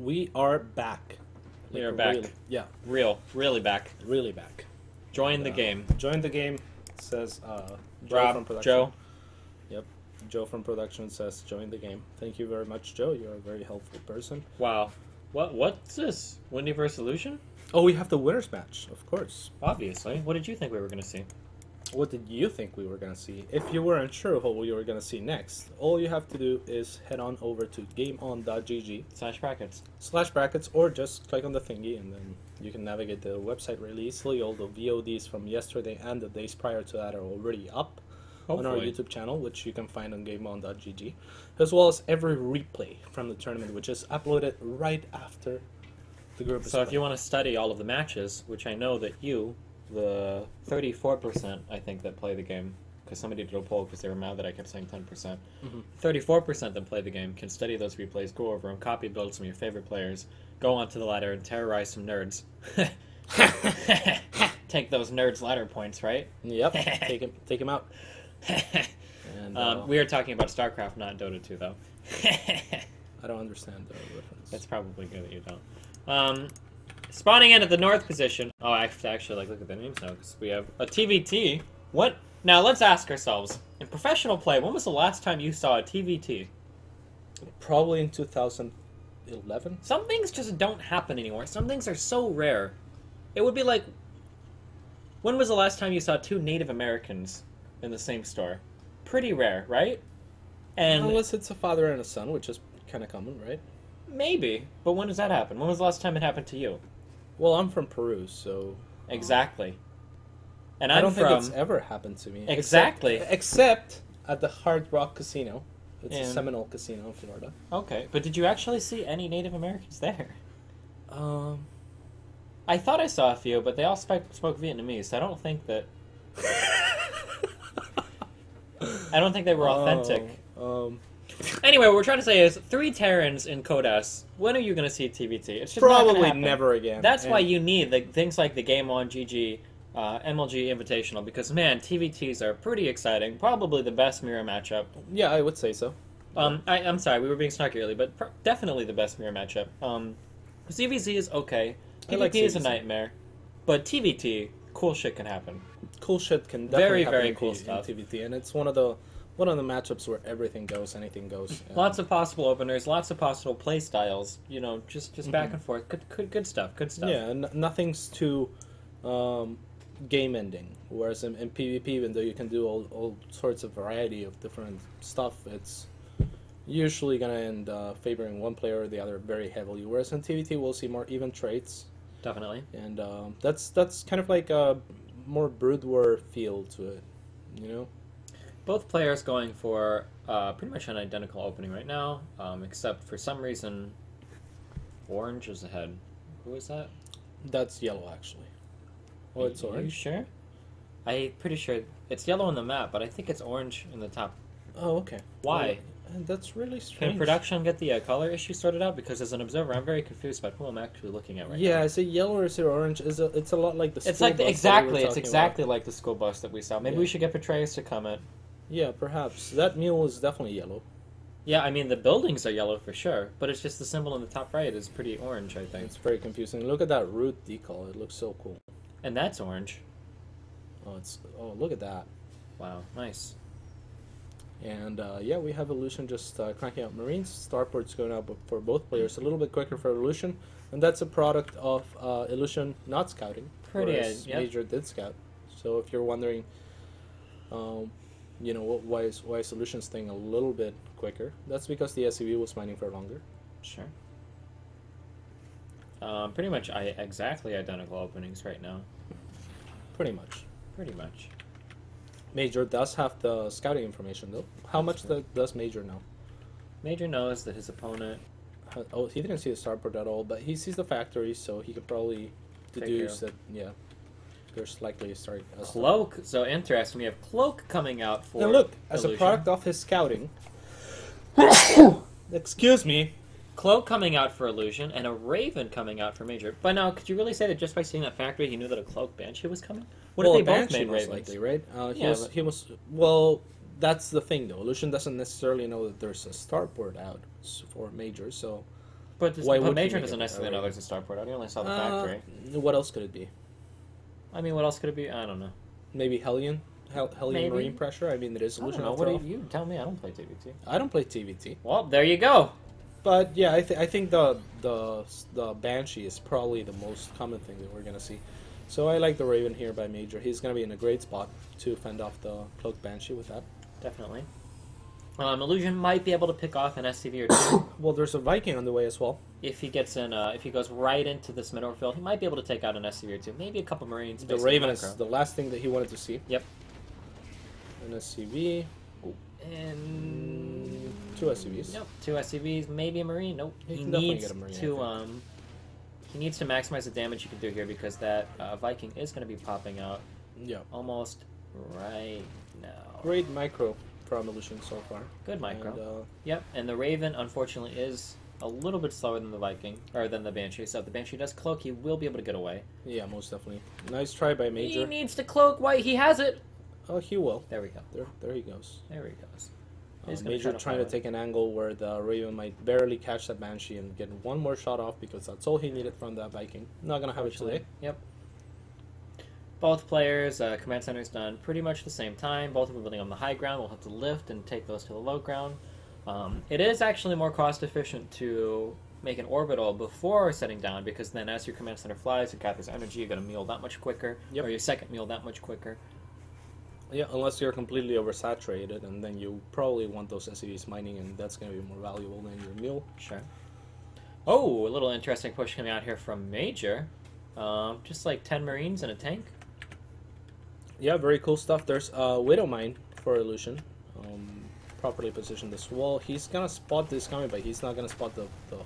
We are back. We are back. Yeah. Really back. Really back. Join the game. Join the game. It says Joe Rob, from production. Joe. Yep. Joe from production says join the game. Thank you very much, Joe. You're a very helpful person. Wow. What's this? Windy vs. Illusion? Oh, we have the winners match, of course. Obviously. What did you think we were going to see? What did you think we were going to see? If you were unsure of what we were going to see next, all you have to do is head on over to gameon.gg /brackets. or just click on the thingy and then you can navigate the website really easily. All the VODs from yesterday and the days prior to that are already up on our YouTube channel, which you can find on gameon.gg, as well as every replay from the tournament, which is uploaded right after the group is So if played. you want to study all of the matches, which I know that you, the 34%, I think, that play the game, because somebody did a poll because they were mad that I kept saying 10%. 34% that play the game can study those replays, go over them, copy build some of your favorite players, go onto the ladder and terrorize some nerds. Take those nerds' ladder points, right? Yep, take him out. And, we are talking about StarCraft, not Dota 2, though. I don't understand the reference. It's probably good that you don't. Spawning in at the north position. Oh, I have to actually look at the names now because we have a TVT. What? Now let's ask ourselves: in professional play, when was the last time you saw a TVT? Probably in 2011. Some things just don't happen anymore. Some things are so rare. It would be like, when was the last time you saw two Native Americans in the same store? Pretty rare, right? And unless it's a father and a son, which is kind of common, right? Maybe, but when does that happen? When was the last time it happened to you? Well, I'm from Peru, so exactly. And I don't think it's ever happened to me. Exactly. Except at the Hard Rock Casino. It's a And- Seminole casino in Florida. Okay, but did you actually see any Native Americans there? I thought I saw a few, but they all spoke Vietnamese, so I don't think that... I don't think they were authentic. Anyway, what we're trying to say is, 3 Terrans in Codas, when are you going to see TVT? It's just not gonna probably happen. never again. That's why you need things like the GameOn GG, MLG Invitational, because, man, TVTs are pretty exciting. Probably the best mirror matchup. Yeah, I would say so. I'm sorry, we were being snarky early, but definitely the best mirror matchup. CVZ is okay. PvP like is a CVZ. nightmare. But TVT, cool shit can happen. Cool shit can definitely happen very in cool in stuff. TVT, and it's one of the matchups where everything goes, anything goes. Lots of possible openers, lots of possible play styles. You know, just back and forth. Good stuff. Good stuff. Yeah, nothing's too game ending. Whereas in PvP, even though you can do all sorts of variety of different stuff, it's usually gonna end favoring one player or the other very heavily. Whereas in TvT, we'll see more even traits, Definitely. and that's kind of like a more Brood War feel to it, you know. Both players going for pretty much an identical opening right now, except for some reason, orange is ahead. Who is that? That's yellow, actually. Oh, it's Are you orange. sure? I'm pretty sure it's yellow on the map, but I think it's orange in the top. Oh, okay. Why? And that's really strange. Can production get the color issue sorted out? Because as an observer, I'm very confused about who I'm actually looking at right now. Yeah, is it yellow or is it orange? It's a lot like the. It's school like bus that we were exactly. It's talking exactly about. like the school bus that we saw. Maybe Yeah. we should get Petraeus to comment. Yeah, perhaps that mule is definitely yellow. Yeah, I mean the buildings are yellow for sure, but it's just the symbol in the top right is pretty orange, I think. It's very confusing. Look at that root decal. It looks so cool. And that's orange. Oh, look at that. Wow, nice. And yeah, we have Illusion just cranking out Marines. Starport's going up for both players a little bit quicker for Illusion, and that's a product of Illusion not scouting. Pretty, whereas yep. Major did scout. So if you're wondering, you know, why is Illusion's thing a little bit quicker? That's because the SCV was mining for longer. Sure. Pretty much exactly identical openings right now. Pretty much. Pretty much. Major does have the scouting information though. How much does Major know? Major knows that his opponent... Oh, he didn't see the starport at all, but he sees the factory, so he could probably deduce that, yeah, there's likely a start. Cloak. So interesting. We have Cloak coming out for... Now look, as Illusion. a product of his scouting, excuse me, Cloak coming out for Illusion, and a Raven coming out for Major. But now, could you really say that just by seeing that factory, he knew that a Cloak Banshee was coming? What well, if they both Banshee made most Ravens? likely, right? Yeah, He was. Well, that's the thing though. Illusion doesn't necessarily know that there's a starport out for Major, so But, Why would you Major make doesn't it necessarily know there's a starport. I only saw the factory. What else could it be? I mean, what else could it be? I don't know. Maybe Hellion? Hellion Maybe. Marine Pressure? I mean, it is I don't illusion know. after all. What do you tell me? I don't play TVT. I don't play TVT. Well, there you go. But yeah, I think the Banshee is probably the most common thing that we're gonna see. So I like the Raven here by Major. He's gonna be in a great spot to fend off the Cloaked Banshee with that. Definitely. Illusion might be able to pick off an SCV or two. Well, there's a Viking on the way as well. If he gets in, if he goes right into this middle field, he might be able to take out an SCV or two. Maybe a couple Marines. The Raven is the last thing that he wanted to see. Yep. An SCV. And 2 SCVs. Nope. 2 SCVs, maybe a Marine. Nope. He needs needs he needs to maximize the damage he can do here because that Viking is going to be popping out. Yeah. Almost right now. Great micro from Illusion so far. Good micro. And, yep. And the Raven, unfortunately, is a little bit slower than the Viking or than the Banshee. So if the Banshee does cloak, he will be able to get away. Yeah, most definitely. Nice try by Major. He needs to cloak. Why? He has it. Oh, he will. There we go. There he goes. There he goes. Major trying to take an angle where the Raven might barely catch that Banshee and get one more shot off because that's all he needed from that Viking. Not going to have it today. Yep. Both players, command centers done pretty much the same time. Both of them building on the high ground. We'll have to lift and take those to the low ground. It is actually more cost efficient to make an orbital before setting down because then as your command center flies, it gathers energy. You're going to meal that much quicker, or your second meal that much quicker. Yeah, unless you're completely oversaturated, and then you probably want those SCVs mining, and that's going to be more valuable than your meal. Sure. Oh, a little interesting push coming out here from Major. Just like 10 Marines and a tank. Yeah, very cool stuff. There's a Widow Mine for Illusion. Properly positioned as well. He's going to spot this coming, but he's not going to spot the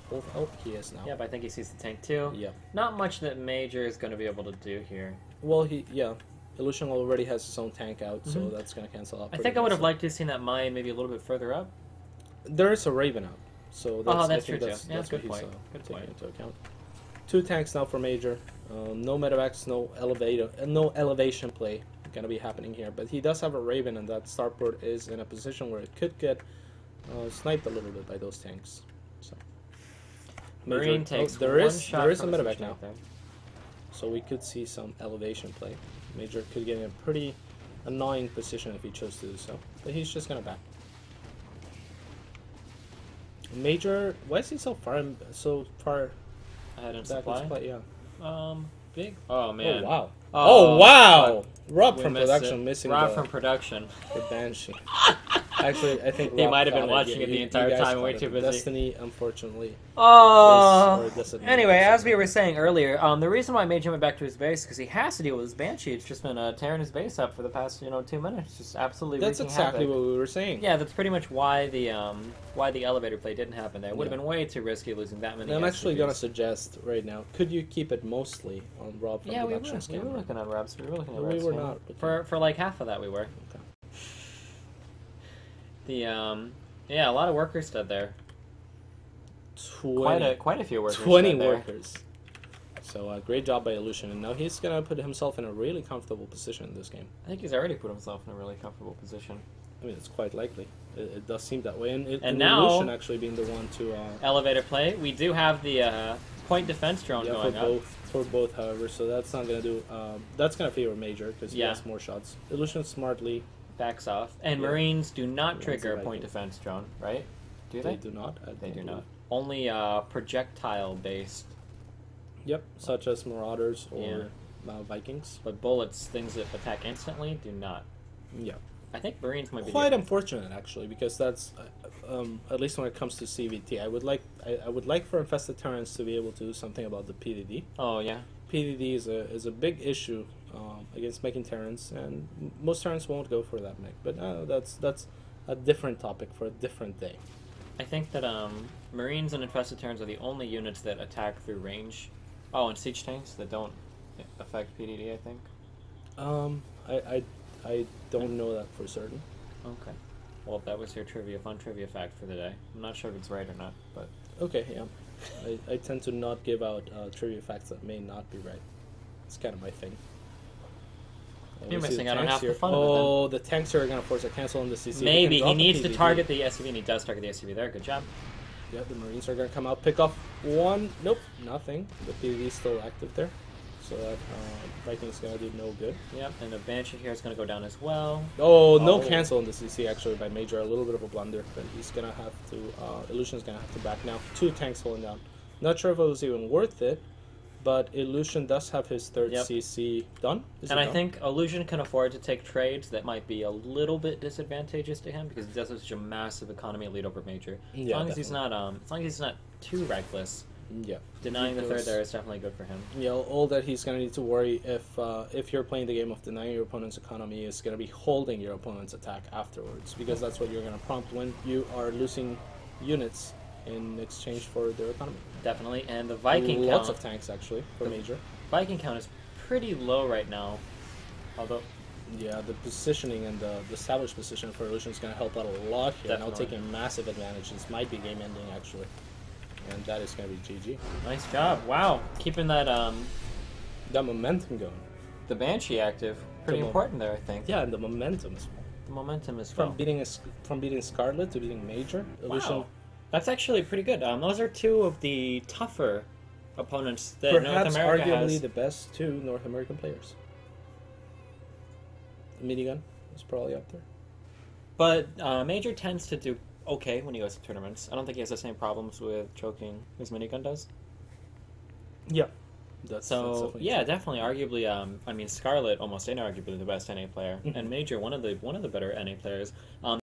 whole... Oh, he is now. Yeah, but I think he sees the tank too. Yeah. Not much that Major is going to be able to do here. Well, Illusion already has his own tank out, so that's going to cancel out. I think I would have liked to have seen that mine maybe a little bit further up. There is a Raven out, so that's true too. Yeah, that's what good point. Good point. Into account. 2 tanks now for Major. No medevacs, no elevation play going to be happening here, but he does have a Raven, and that starport is in a position where it could get sniped a little bit by those tanks. So Marine takes there is shot a medevac now, there. so we could see some elevation play. Major could get in a pretty annoying position if he chose to do so, but he's just gonna back. Major, why is he so far ahead in back supply? in supply? Yeah. Big. Oh man. Oh wow. Oh wow. Rob from production missing Rob from production. The Banshee. Actually, I think he Rob might have been got watching it the entire time. Way too busy. Destiny, unfortunately. Oh. Anyway, as we were saying earlier, the reason why Major went back to his base is because he has to deal with his Banshee. It's just been tearing his base up for the past 2 minutes. Just absolutely. That's exactly what we were saying. Yeah, that's pretty much why the elevator play didn't happen there. It would have been way too risky losing that many. I'm actually gonna suggest right now. Could you keep it mostly on Rob from production? We were looking at Rob's. We were looking at Rob's. We were not. For like half of that, we were. Okay. A lot of workers stood there. 20. Quite a few workers. 20 workers. So great job by Illusion, and now he's gonna put himself in a really comfortable position in this game. I think he's already put himself in a really comfortable position. I mean, it's quite likely. It does seem that way, and now Illusion actually being the one to elevator play. We do have the point defense drone going up. For both, however, so that's not gonna do. That's gonna favor Major because he has more shots. Illusion smartly backs off, and Marines do not trigger a point defense drone, right? Do they? They do not. They do not. Only projectile based. Yep, such as Marauders or Vikings. But bullets, things that attack instantly, do not. Yeah. I think Marines might be quite unfortunate actually, because that's at least when it comes to CVT. I would like for Infested Terrans to be able to do something about the PDD. Oh yeah. PDD is a big issue against making Terrans, and most Terrans won't go for that mech. But that's a different topic for a different day. I think that Marines and Infested Terrans are the only units that attack through range. Oh, and siege tanks that don't affect PDD, I think. I don't know that for certain. Okay. Well, that was your fun trivia fact for the day. I'm not sure if it's right or not, but... Okay, yeah. I tend to not give out trivia facts that may not be right. It's kind of my thing. You're missing out on half the fun of it. Oh, the tanks are going to force a cancel on the CC. Maybe. He needs to target the SCV, and he does target the SCV there. Good job. Yeah, the Marines are gonna come out, pick off one. Nope, nothing. The PvD is still active there, so that Viking's gonna do no good. Yep, and the Banshee here is gonna go down as well. Oh, no cancel in the CC actually by Major. A little bit of a blunder, but he's gonna have to. Illusion's gonna have to back now. 2 tanks falling down. Not sure if it was even worth it, but Illusion does have his 3rd CC done. And I think Illusion can afford to take trades that might be a little bit disadvantageous to him because he does have such a massive economy lead over Major. As long as he's not too reckless. Yeah, denying the 3rd there is definitely good for him. Yeah, all that he's gonna need to worry if you're playing the game of denying your opponent's economy is gonna be holding your opponent's attack afterwards, because that's what you're gonna prompt when you are losing units in exchange for their economy. Definitely, and the Viking count... Lots of tanks, actually, for Major. Viking count is pretty low right now, although... Yeah, the positioning and the established position for Illusion is going to help out a lot here. Definitely. Now taking massive advantage. This might be game ending, actually. And that is going to be GG. Nice job. Wow. Keeping that... that momentum going. The Banshee active. Pretty important there, I think. Yeah, and the momentum as well. The momentum as well. From beating Scarlet to beating Major. Illusion... Wow. That's actually pretty good. Those are 2 of the tougher opponents that North America has. Perhaps arguably the best 2 North American players. Minigun is probably up there. But Major tends to do okay when he goes to tournaments. I don't think he has the same problems with choking as Minigun does. Yeah. That's definitely. Arguably, I mean, Scarlet almost inarguably the best NA player, and Major one of the better NA players.